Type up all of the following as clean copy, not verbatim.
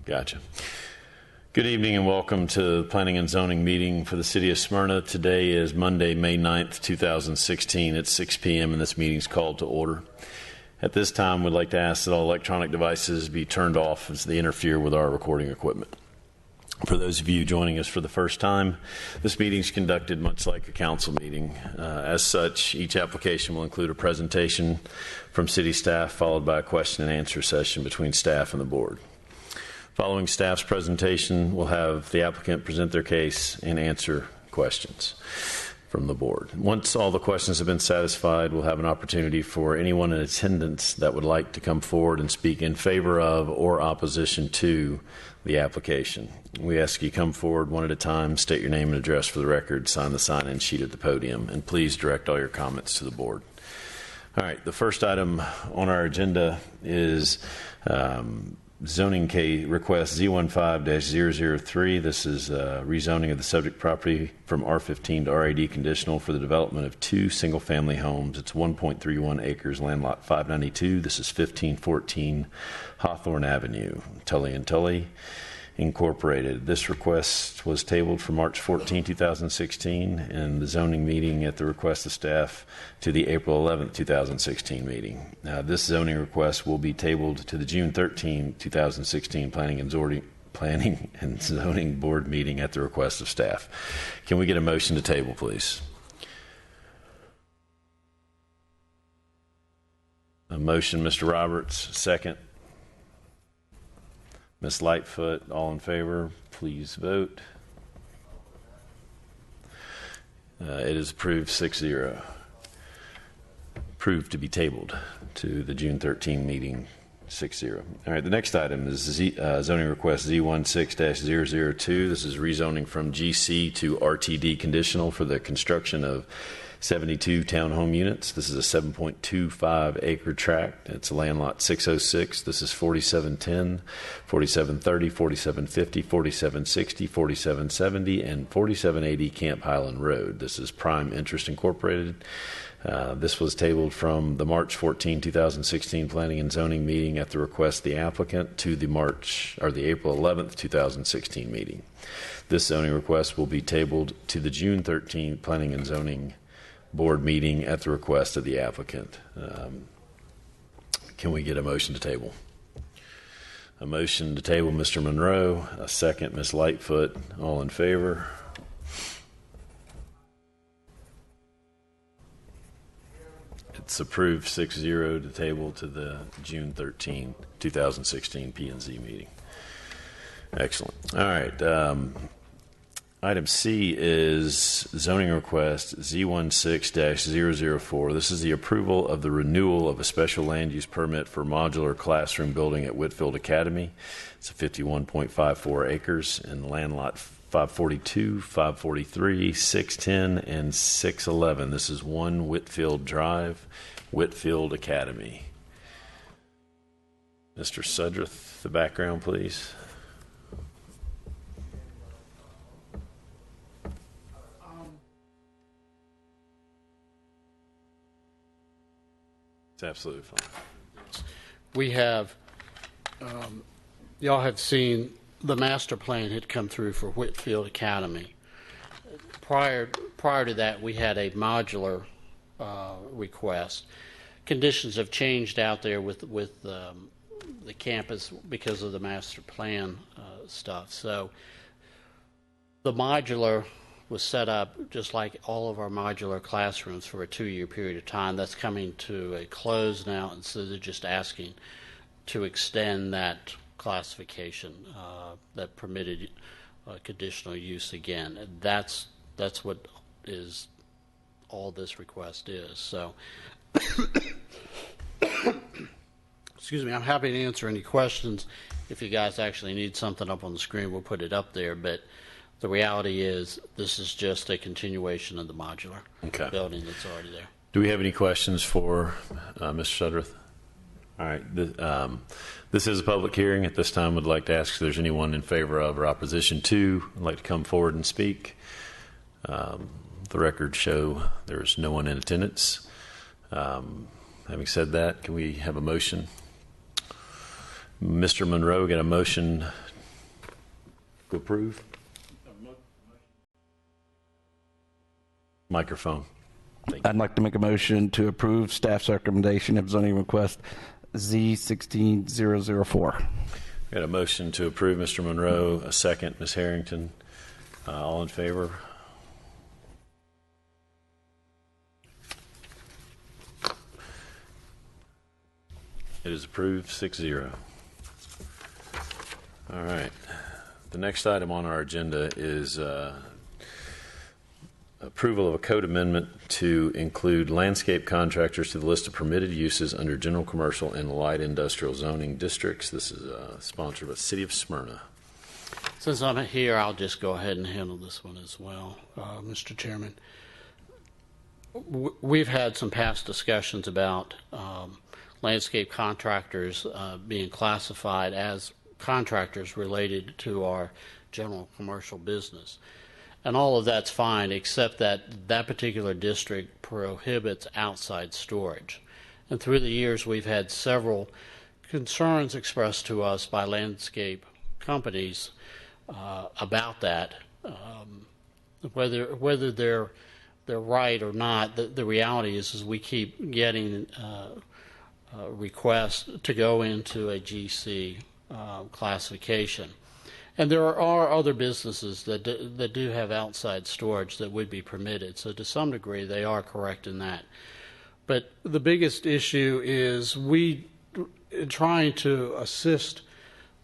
Gotcha. Good evening and welcome to the Planning and Zoning meeting for the City of Smyrna. Today is Monday, May 9th, 2016 at 6 p.m. and this meeting is called to order. At this time, we'd like to ask that all electronic devices be turned off as they interfere with our recording equipment. For those of you joining us for the first time, this meeting is conducted much like a council meeting. As such, each application will include a presentation from city staff followed by a question and answer session between staff and the board. Following staff's presentation, we'll have the applicant present their case and answer questions from the board. Once all the questions have been satisfied, we'll have an opportunity for anyone in attendance that would like to come forward and speak in favor of or opposition to the application. We ask you come forward one at a time, state your name and address for the record, sign the sign-in sheet at the podium, and please direct all your comments to the board. All right, the first item on our agenda is zoning case request Z15-003. This is rezoning of the subject property from R15 to RAD conditional for the development of two single-family homes. It's 1.31 acres, land lot 592. This is 1514 Hawthorne Avenue, Tully & Tully Incorporated. This request was tabled for March 14, 2016, and the zoning meeting at the request of staff to the April 11, 2016 meeting. Now, this zoning request will be tabled to the June 13, 2016 Planning and Zoning Board meeting at the request of staff. Can we get a motion to table, please? A motion, Mr. Roberts. Second. Ms. Lightfoot, all in favor, please vote. It is approved 6-0. Approved to be tabled to the June 13 meeting 6-0. All right, the next item is zoning request Z16-002. This is rezoning from GC to RTD conditional for the construction of 72 townhome units. This is a 7.25 acre tract. It's land lot 606. This is 4710, 4730, 4750, 4760, 4770, and 4780 Camp Highland Road. This is Prime Interest Incorporated. This was tabled from the March 14, 2016 Planning and Zoning meeting at the request of the applicant to the April 11, 2016 meeting. This zoning request will be tabled to the June 13 Planning and Zoning Board meeting at the request of the applicant. Can we get a motion to table? A motion to table, Mr. Monroe. A second, Ms. Lightfoot. All in favor? It's approved 6-0 to table to the June 13, 2016 P&Z meeting. Excellent. All right. Item C is zoning request Z16-004. This is the approval of the renewal of a special land use permit for modular classroom building at Whitfield Academy. It's a 51.54 acres in land lot 542, 543, 610, and 611. This is 1 Whitfield Drive, Whitfield Academy. Mr. Sudreth, the background, please. It's absolutely fine. We have, y'all have seen the master plan had come through for Whitfield Academy. Prior to that, we had a modular request. Conditions have changed out there with the campus because of the master plan stuff. So the modular was set up just like all of our modular classrooms for a 2-year period of time. That's coming to a close now, and so they're just asking to extend that classification, that permitted conditional use again. That's what is all this request is. So, excuse me, I'm happy to answer any questions. If you guys actually need something up on the screen, we'll put it up there, but the reality is this is just a continuation of the modular building that's already there. Do we have any questions for Mr. Sudreth? All right. This is a public hearing. At this time, I'd like to ask if there's anyone in favor of or opposition to would like to come forward and speak. The records show there's no one in attendance. Having said that, can we have a motion? Mr. Monroe, get a motion to approve? Microphone. I'd like to make a motion to approve staff's recommendation of zoning request Z16004. Got a motion to approve, Mr. Monroe, a second, Ms. Harrington. All in favor? It is approved 6-0. All right. The next item on our agenda is approval of a code amendment to include landscape contractors to the list of permitted uses under general commercial and light industrial zoning districts. This is sponsored by the City of Smyrna. Since I'm here, I'll just go ahead and handle this one as well, Mr. Chairman. We've had some past discussions about landscape contractors being classified as contractors related to our general commercial business. And all of that's fine, except that that particular district prohibits outside storage. And through the years, we've had several concerns expressed to us by landscape companies about that. Whether they're right or not, the reality is we keep getting requests to go into a GC classification. And there are other businesses that do have outside storage that would be permitted. So to some degree, they are correct in that. But the biggest issue is in trying to assist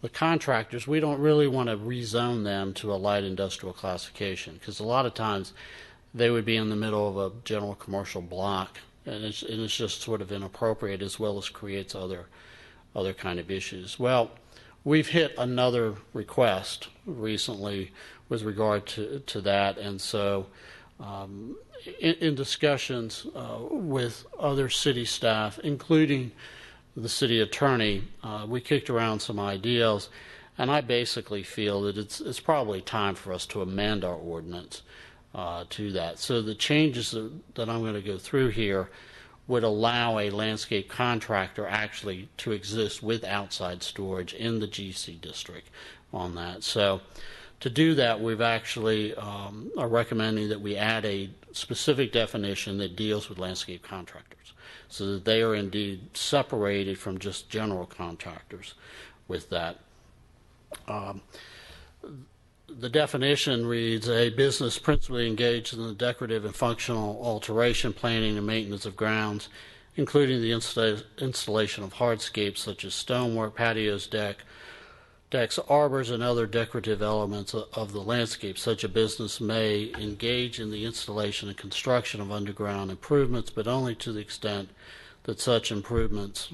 the contractors, we don't really want to rezone them to a light industrial classification, because a lot of times they would be in the middle of a general commercial block, and it's just sort of inappropriate, as well as creates other kind of issues. Well, we've hit another request recently with regard to that, and so in discussions with other city staff, including the city attorney, we kicked around some ideas, and I basically feel that it's probably time for us to amend our ordinance to that. So the changes that I'm going to go through here would allow a landscape contractor actually to exist with outside storage in the GC district on that. So to do that, we've actually are recommending that we add a specific definition that deals with landscape contractors, so that they are indeed separated from just general contractors with that. The definition reads: a business principally engaged in the decorative and functional alteration, planning, and maintenance of grounds, including the installation of hardscapes such as stonework, patios, decks, arbors, and other decorative elements of the landscape. Such a business may engage in the installation and construction of underground improvements, but only to the extent that such improvements,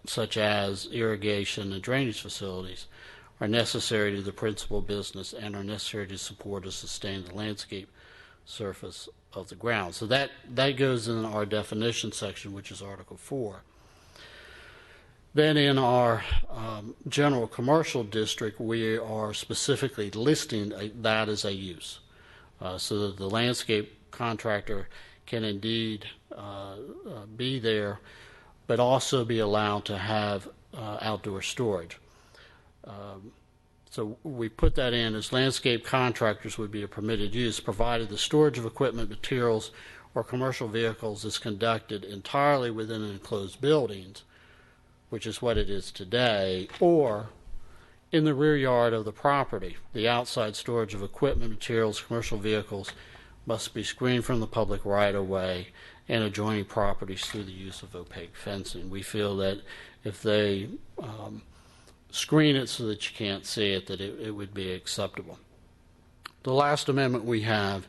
such as irrigation and drainage facilities, are necessary to the principal business and are necessary to support or sustain the landscape surface of the ground. So that goes in our definition section, which is Article 4. Then in our general commercial district, we are specifically listing that as a use, so that the landscape contractor can indeed be there, but also be allowed to have outdoor storage. So we put that in as landscape contractors would be a permitted use, provided the storage of equipment, materials, or commercial vehicles is conducted entirely within enclosed buildings, which is what it is today, or in the rear yard of the property. The outside storage of equipment, materials, commercial vehicles must be screened from the public right-of-way and adjoining properties through the use of opaque fencing. We feel that if they screen it so that you can't see it, that it would be acceptable. The last amendment we have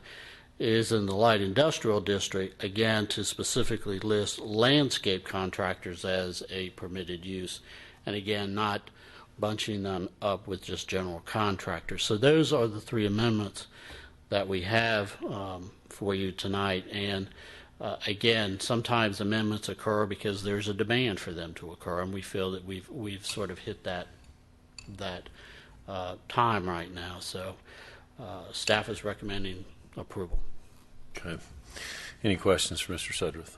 is in the light industrial district, again to specifically list landscape contractors as a permitted use, and again not bunching them up with just general contractors. So those are the three amendments that we have for you tonight. And again, sometimes amendments occur because there's a demand for them to occur, and we feel that we've sort of hit that time right now. So staff is recommending approval. Okay. Any questions for Mr. Sudworth?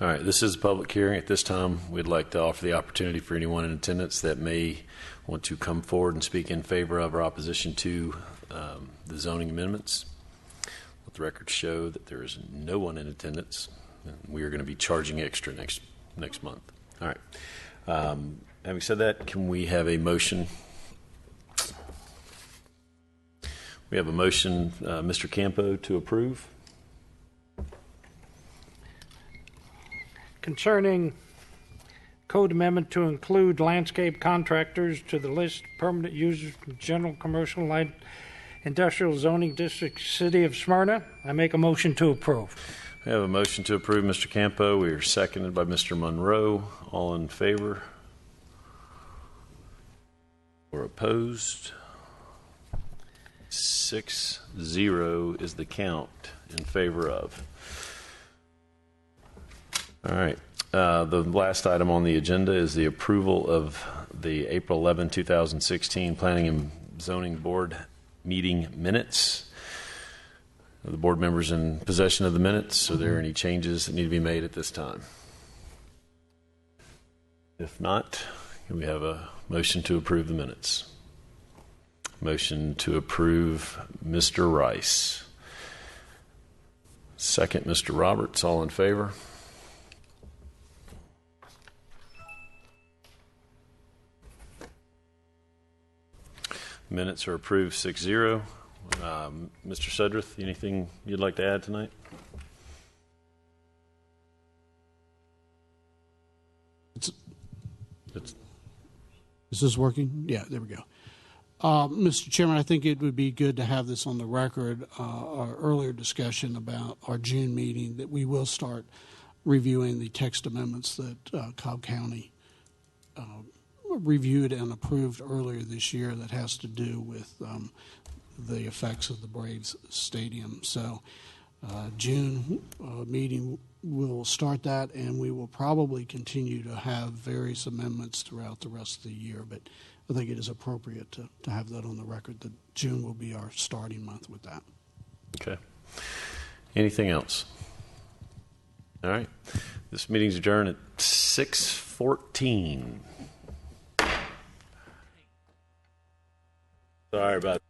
All right, this is a public hearing. At this time, we'd like to offer the opportunity for anyone in attendance that may want to come forward and speak in favor of or opposition to the zoning amendments. Let the record show that there is no one in attendance, and we are going to be charging extra next month. All right. Having said that, can we have a motion? We have a motion, Mr. Campo, to approve. Concerning code amendment to include landscape contractors to the list of permanent users from general commercial light industrial zoning district, City of Smyrna, I make a motion to approve. We have a motion to approve, Mr. Campo. We are seconded by Mr. Monroe. All in favor? Or opposed? 6-0 is the count in favor of. All right. The last item on the agenda is the approval of the April 11, 2016 Planning and Zoning Board meeting minutes. Are the board members in possession of the minutes? Are there any changes that need to be made at this time? If not, can we have a motion to approve the minutes? Motion to approve, Mr. Rice. Second, Mr. Roberts. All in favor? Minutes are approved 6-0. Mr. Sudrith, anything you'd like to add tonight? Is this working? Yeah, there we go. Mr. Chairman, I think it would be good to have this on the record, our earlier discussion about our June meeting, that we will start reviewing the text amendments that Cobb County reviewed and approved earlier this year that has to do with the effects of the Braves Stadium. So June meeting, we'll start that, and we will probably continue to have various amendments throughout the rest of the year. But I think it is appropriate to have that on the record, that June will be our starting month with that. Okay. Anything else? All right. This meeting's adjourned at 6:14. Sorry about that.